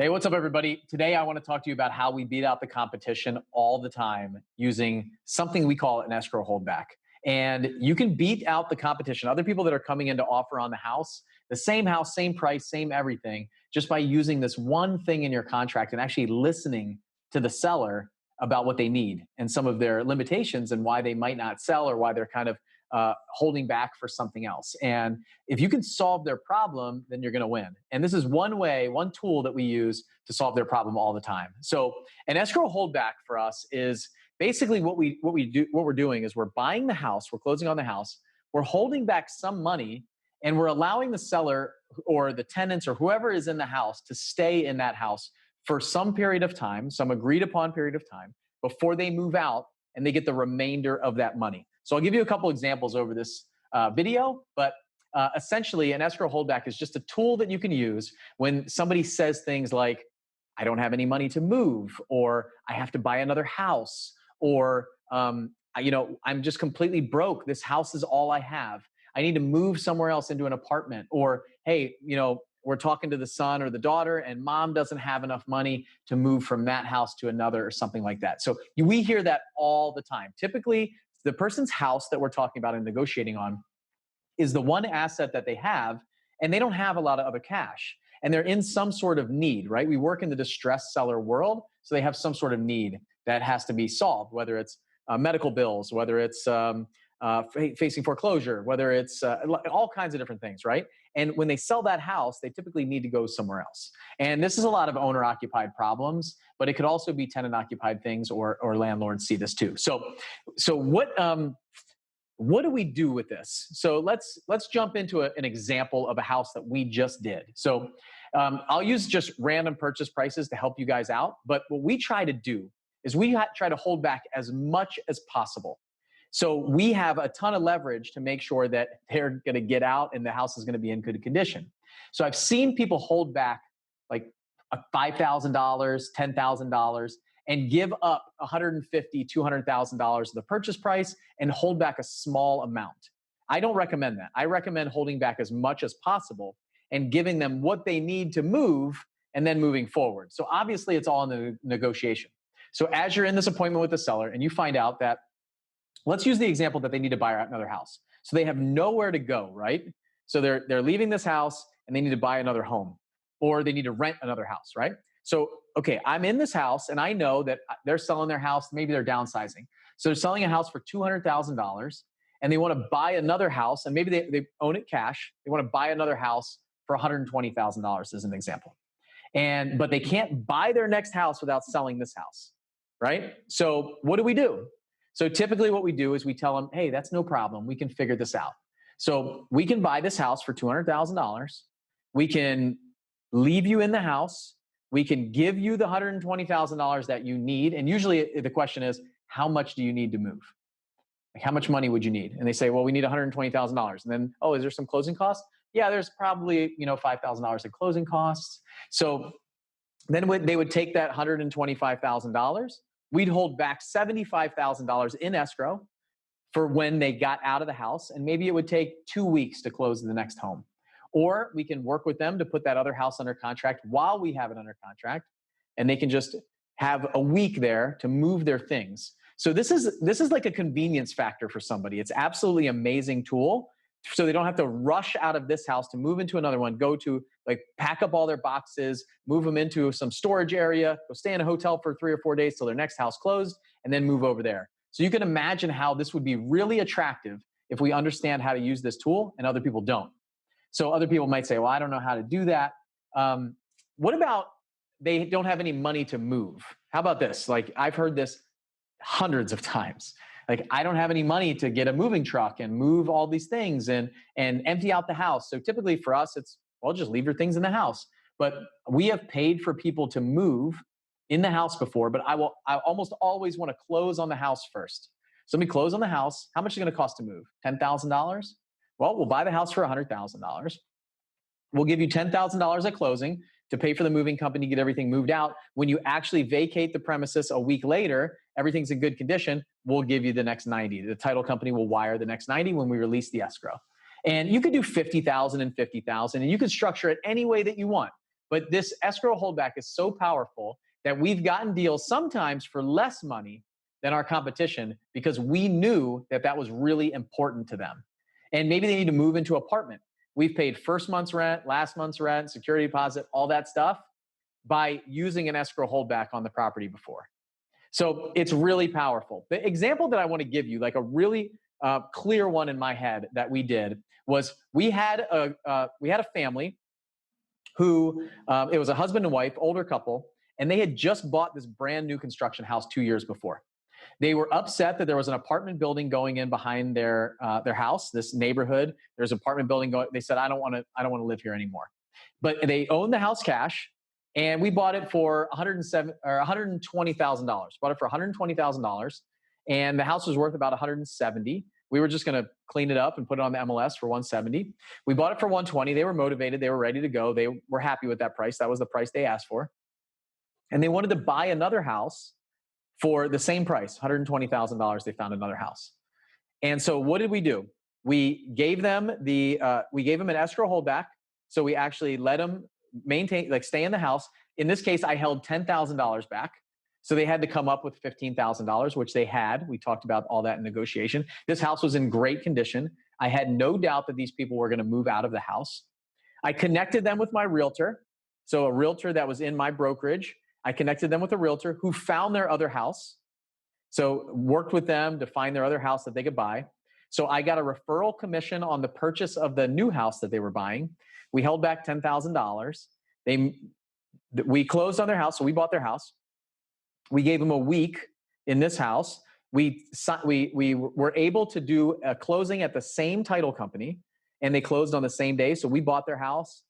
Hey, what's up, everybody? Today, I want to talk to you about how we beat out the competition all the time using something we call an escrow holdback. And you can beat out the competition, other people that are coming in to offer on the house, same price, same everything, just by using this one thing in your contract and actually listening to the seller about what they need and some of their limitations and why they might not sell or why they're kind of holding back for something else. And if you can solve their problem, then you're going to win. And this is one way, one tool that we use to solve their problem all the time. So an escrow holdback for us is basically what we're doing is we're buying the house, we're closing on the house, we're holding back some money, and we're allowing the seller or the tenants or whoever is in the house to stay in that house for some period of time, some agreed upon period of time, before they move out and they get the remainder of that money. So I'll give you a couple examples over this video, but essentially an escrow holdback is just a tool that you can use when somebody says things like, I don't have any money to move, or I have to buy another house, or I'm just completely broke. This house is all I have. I need to move somewhere else into an apartment, or hey, we're talking to the son or the daughter and mom doesn't have enough money to move from that house to another or something like that. So we hear that all the time. Typically, the person's house that we're talking about and negotiating on is the one asset that they have, and they don't have a lot of other cash. And they're in some sort of need, right? We work in the distressed seller world, so they have some sort of need that has to be solved, whether it's medical bills, whether it's facing foreclosure, whether it's all kinds of different things, right? And when they sell that house, they typically need to go somewhere else. And this is a lot of owner-occupied problems, but it could also be tenant-occupied things, or landlords see this too. So what do we do with this? So let's jump into an example of a house that we just did. So I'll use just random purchase prices to help you guys out. But what we try to do is we try to hold back as much as possible. So we have a ton of leverage to make sure that they're going to get out and the house is going to be in good condition. So I've seen people hold back like $5,000, $10,000, and give up $150,000, $200,000 of the purchase price and hold back a small amount. I don't recommend that. I recommend holding back as much as possible and giving them what they need to move and then moving forward. So obviously it's all in the negotiation. So as you're in this appointment with the seller and you find out that, let's use the example that they need to buy another house. So they have nowhere to go, right? So they're leaving this house and they need to buy another home, or they need to rent another house, right? So, okay, I'm in this house and I know that they're selling their house. Maybe they're downsizing. So they're selling a house for $200,000 and they want to buy another house, and maybe they own it cash. They want to buy another house for $120,000 as an example. But they can't buy their next house without selling this house, right? So what do? So typically what we do is we tell them, hey, that's no problem. We can figure this out. So we can buy this house for $200,000. We can leave you in the house. We can give you the $120,000 that you need. And usually the question is, how much do you need to move? Like, how much money would you need? And they say, well, we need $120,000. And then, oh, is there some closing costs? Yeah, there's probably, $5,000 in closing costs. So then they would take that $125,000. We'd hold back $75,000 in escrow for when they got out of the house. And maybe it would take 2 weeks to close the next home. Or we can work with them to put that other house under contract while we have it under contract, and they can just have a week there to move their things. So this is like a convenience factor for somebody. It's absolutely amazing tool. So they don't have to rush out of this house to move into another one, pack up all their boxes, move them into some storage area, go stay in a hotel for 3 or 4 days till their next house closed, and then move over there. So you can imagine how this would be really attractive if we understand how to use this tool and other people don't. So other people might say, well, I don't know how to do that. What about they don't have any money to move? How about this? Like, I've heard this hundreds of times. Like, I don't have any money to get a moving truck and move all these things and empty out the house. So typically for us, it's, well, just leave your things in the house. But we have paid for people to move in the house before, but I almost always want to close on the house first. So let me close on the house. How much is it going to cost to move? $10,000? Well, we'll buy the house for $100,000. We'll give you $10,000 at closing to pay for the moving company, get everything moved out. When you actually vacate the premises a week later, everything's in good condition, we'll give you the next 90. The title company will wire the next 90 when we release the escrow. And you could do $50,000 and $50,000, and you can structure it any way that you want. But this escrow holdback is so powerful that we've gotten deals sometimes for less money than our competition because we knew that that was really important to them. And maybe they need to move into an apartment. We've paid first month's rent, last month's rent, security deposit, all that stuff by using an escrow holdback on the property before. So it's really powerful. The example that I want to give you, like a really clear one in my head that we did, was we had a family who it was a husband and wife, older couple, and they had just bought this brand new construction house 2 years before. They were upset that there was an apartment building going in behind their house, this neighborhood. There's an apartment building going. They said, I don't want to live here anymore. But they owned the house cash, and we bought it for $120,000. Bought it for $120,000, and the house was worth about $170,000. We were just going to clean it up and put it on the MLS for $170,000. We bought it for $120,000. They were motivated. They were ready to go. They were happy with that price. That was the price they asked for. And they wanted to buy another house for the same price, $120,000. They found another house. And so what did we do? We gave them an escrow holdback. So we actually let them stay in the house. In this case, I held $10,000 back. So they had to come up with $15,000, which they had. We talked about all that in negotiation. This house was in great condition. I had no doubt that these people were going to move out of the house. I connected them with my realtor. So a realtor that was in my brokerage. I connected them with a realtor who found their other house. So worked with them to find their other house that they could buy. So I got a referral commission on the purchase of the new house that they were buying. We held back $10,000. We closed on their house. So we bought their house. We gave them a week in this house. We were able to do a closing at the same title company, and they closed on the same day. So we bought their house,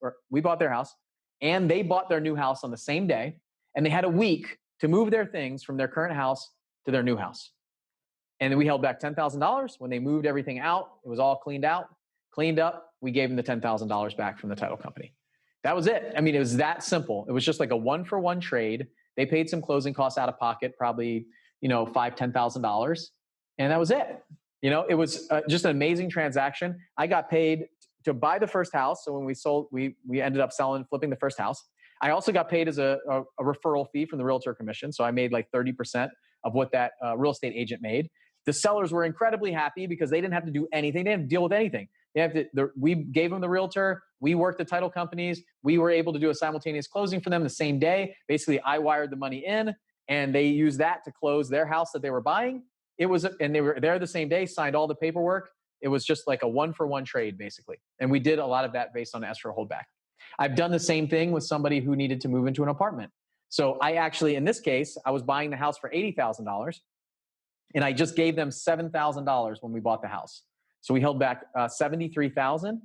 and they bought their new house on the same day. And they had a week to move their things from their current house to their new house. And then we held back $10,000. When they moved everything out, it was all cleaned up. We gave them the $10,000 back from the title company. That was it. I mean, it was that simple. It was just like a 1-for-1 trade. They paid some closing costs out of pocket, probably, $5,000, $10,000. And that was it. It was just an amazing transaction. I got paid to buy the first house. So when we sold, we ended up flipping the first house. I also got paid as a referral fee from the realtor commission. So I made like 30% of what that real estate agent made. The sellers were incredibly happy because they didn't have to do anything. They didn't have to deal with anything. We gave them the realtor. We worked the title companies. We were able to do a simultaneous closing for them the same day. Basically, I wired the money in, and they used that to close their house that they were buying. And they were there the same day, signed all the paperwork. It was just like a 1-for-1 trade, basically. And we did a lot of that based on escrow holdback. I've done the same thing with somebody who needed to move into an apartment. So I actually, in this case, I was buying the house for $80,000, and I just gave them $7,000 when we bought the house. So we held back $73,000,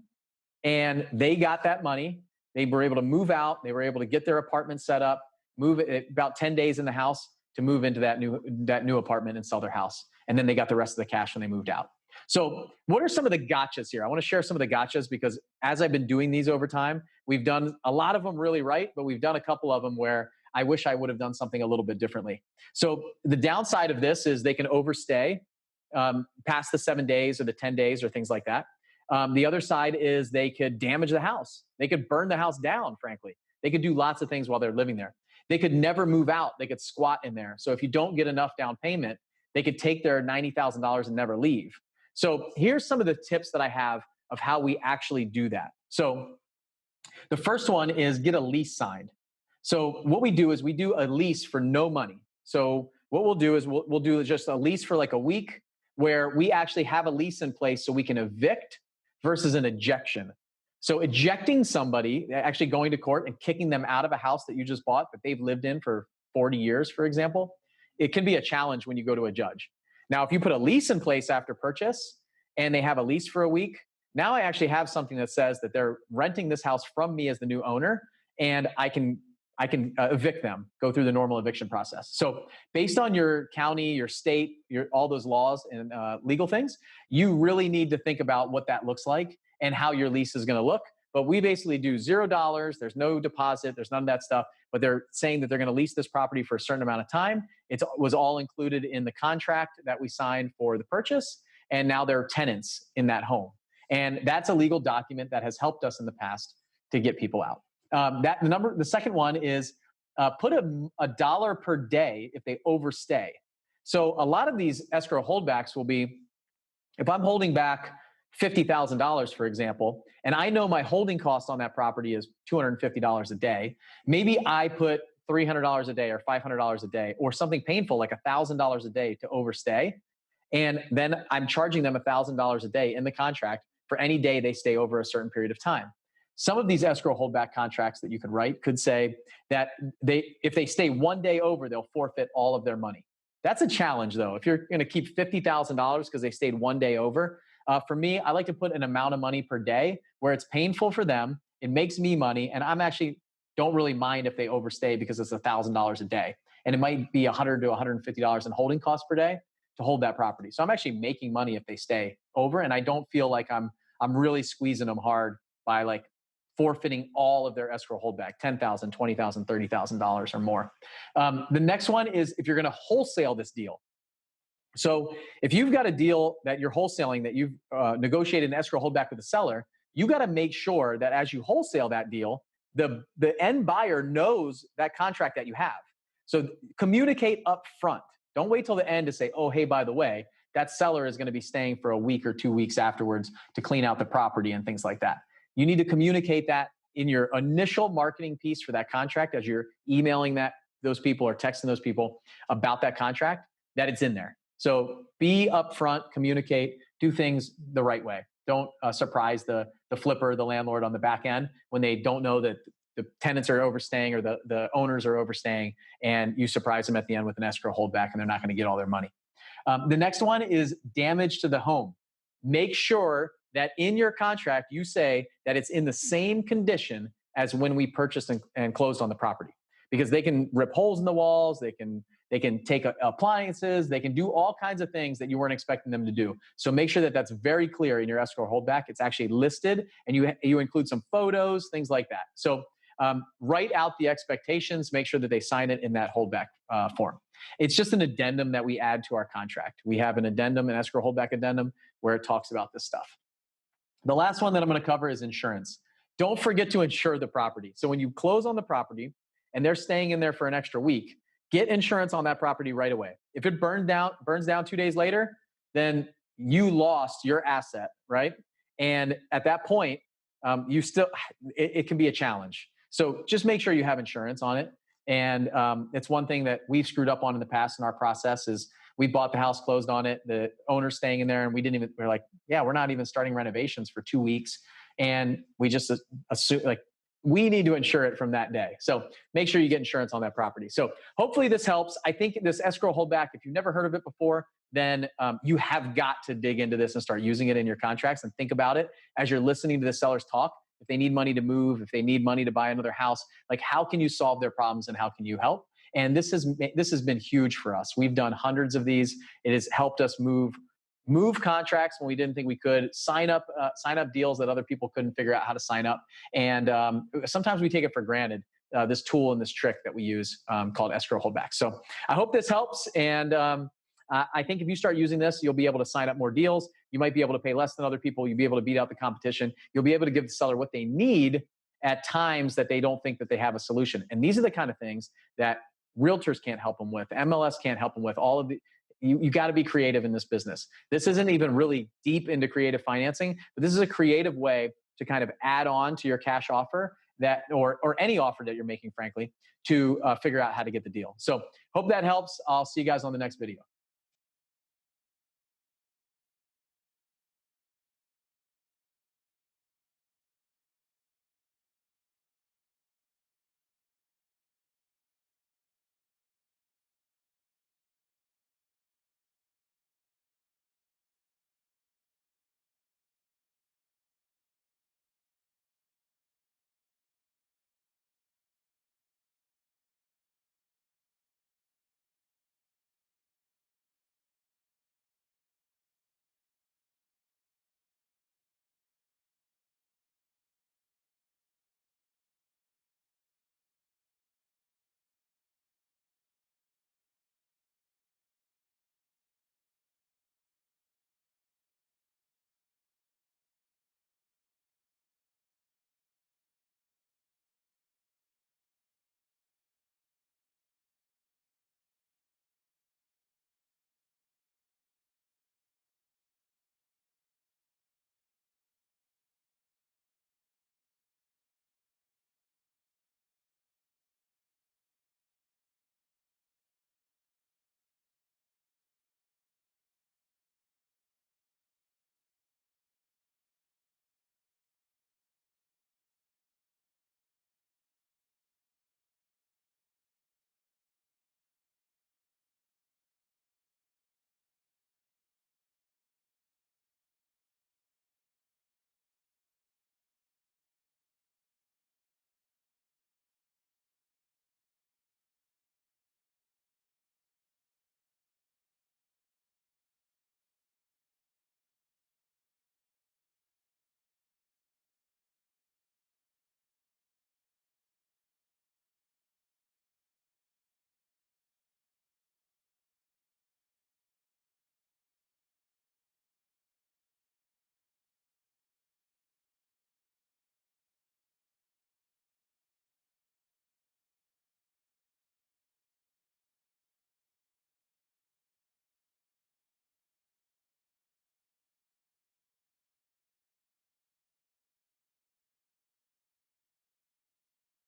and they got that money. They were able to move out. They were able to get their apartment set up, move it about 10 days in the house to move into that new apartment and sell their house. And then they got the rest of the cash when they moved out. So what are some of the gotchas here? I want to share some of the gotchas because as I've been doing these over time, we've done a lot of them really right, but we've done a couple of them where I wish I would have done something a little bit differently. So the downside of this is they can overstay past the 7 days or the 10 days or things like that. The other side is they could damage the house. They could burn the house down, frankly. They could do lots of things while they're living there. They could never move out. They could squat in there. So if you don't get enough down payment, they could take their $90,000 and never leave. So here's some of the tips that I have of how we actually do that. So the first one is get a lease signed. So what we do is we do a lease for no money. So what we'll do is we'll do just a lease for like a week where we actually have a lease in place so we can evict versus an ejection. So ejecting somebody, actually going to court and kicking them out of a house that you just bought that they've lived in for 40 years, for example, it can be a challenge when you go to a judge. Now, if you put a lease in place after purchase and they have a lease for a week, now I actually have something that says that they're renting this house from me as the new owner, and I can evict them, go through the normal eviction process. So based on your county, your state, all those laws and legal things, you really need to think about what that looks like and how your lease is going to look. But we basically do $0. There's no deposit. There's none of that stuff. But they're saying that they're going to lease this property for a certain amount of time. It was all included in the contract that we signed for the purchase. And now they're tenants in that home. And that's a legal document that has helped us in the past to get people out. The second one is put a dollar per day if they overstay. So a lot of these escrow holdbacks will be, if I'm holding back $50,000, for example, and I know my holding cost on that property is $250 a day, maybe I put $300 a day or $500 a day or something painful like $1,000 a day to overstay. And then I'm charging them $1,000 a day in the contract for any day they stay over a certain period of time. Some of these escrow holdback contracts that you could write could say that if they stay one day over, they'll forfeit all of their money. That's a challenge, though. If you're going to keep $50,000 because they stayed one day over, for me, I like to put an amount of money per day where it's painful for them, it makes me money, and I'm actually don't really mind if they overstay because it's $1,000 a day, and it might be $100 to $150 in holding costs per day to hold that property. So I'm actually making money if they stay over, and I don't feel like I'm really squeezing them hard by like forfeiting all of their escrow holdback, $10,000, $20,000, $30,000 or more. The next one is if you're going to wholesale this deal. So if you've got a deal that you're wholesaling that you've negotiated an escrow holdback with the seller, you got to make sure that as you wholesale that deal, the end buyer knows that contract that you have. So communicate up front. Don't wait till the end to say, oh, hey, by the way, that seller is going to be staying for a week or 2 weeks afterwards to clean out the property and things like that. You need to communicate that in your initial marketing piece for that contract as you're emailing those people or texting those people about that contract, that it's in there. So be upfront, communicate, do things the right way. Don't surprise the flipper, the landlord on the back end when they don't know that the tenants are overstaying or the owners are overstaying, and you surprise them at the end with an escrow holdback and they're not going to get all their money. The next one is damage to the home. Make sure that in your contract, you say that it's in the same condition as when we purchased and closed on the property, because they can rip holes in the walls. They can take appliances. They can do all kinds of things that you weren't expecting them to do. So make sure that that's very clear in your escrow holdback. It's actually listed, and you include some photos, things like that. So write out the expectations. Make sure that they sign it in that holdback form. It's just an addendum that we add to our contract. We have an addendum, an escrow holdback addendum, where it talks about this stuff. The last one that I'm going to cover is insurance. Don't forget to insure the property. So when you close on the property and they're staying in there for an extra week, get insurance on that property right away. If it burns down 2 days later, then you lost your asset, right? And at that point, it can be a challenge. So just make sure you have insurance on it. And it's one thing that we've screwed up on in the past in our process is we bought the house, closed on it, the owner's staying in there, and we're like, yeah, we're not even starting renovations for 2 weeks. And we just assume like we need to insure it from that day. So make sure you get insurance on that property. So hopefully this helps. I think this escrow holdback, if you've never heard of it before, then you have got to dig into this and start using it in your contracts and think about it as you're listening to the sellers talk. If they need money to move, if they need money to buy another house, like how can you solve their problems and how can you help? And this has been huge for us. We've done hundreds of these. It has helped us move contracts when we didn't think we could, sign up deals that other people couldn't figure out how to sign up. And sometimes we take it for granted, this tool and this trick that we use called escrow holdback. So I hope this helps. And I think if you start using this, you'll be able to sign up more deals. You might be able to pay less than other people. You'll be able to beat out the competition. You'll be able to give the seller what they need at times that they don't think that they have a solution. And these are the kind of things that realtors can't help them with. MLS can't help them with. All of the you got to be creative in this business. This isn't even really deep into creative financing, but this is a creative way to kind of add on to your cash offer or any offer that you're making, frankly, to figure out how to get the deal. So hope that helps. I'll see you guys on the next video.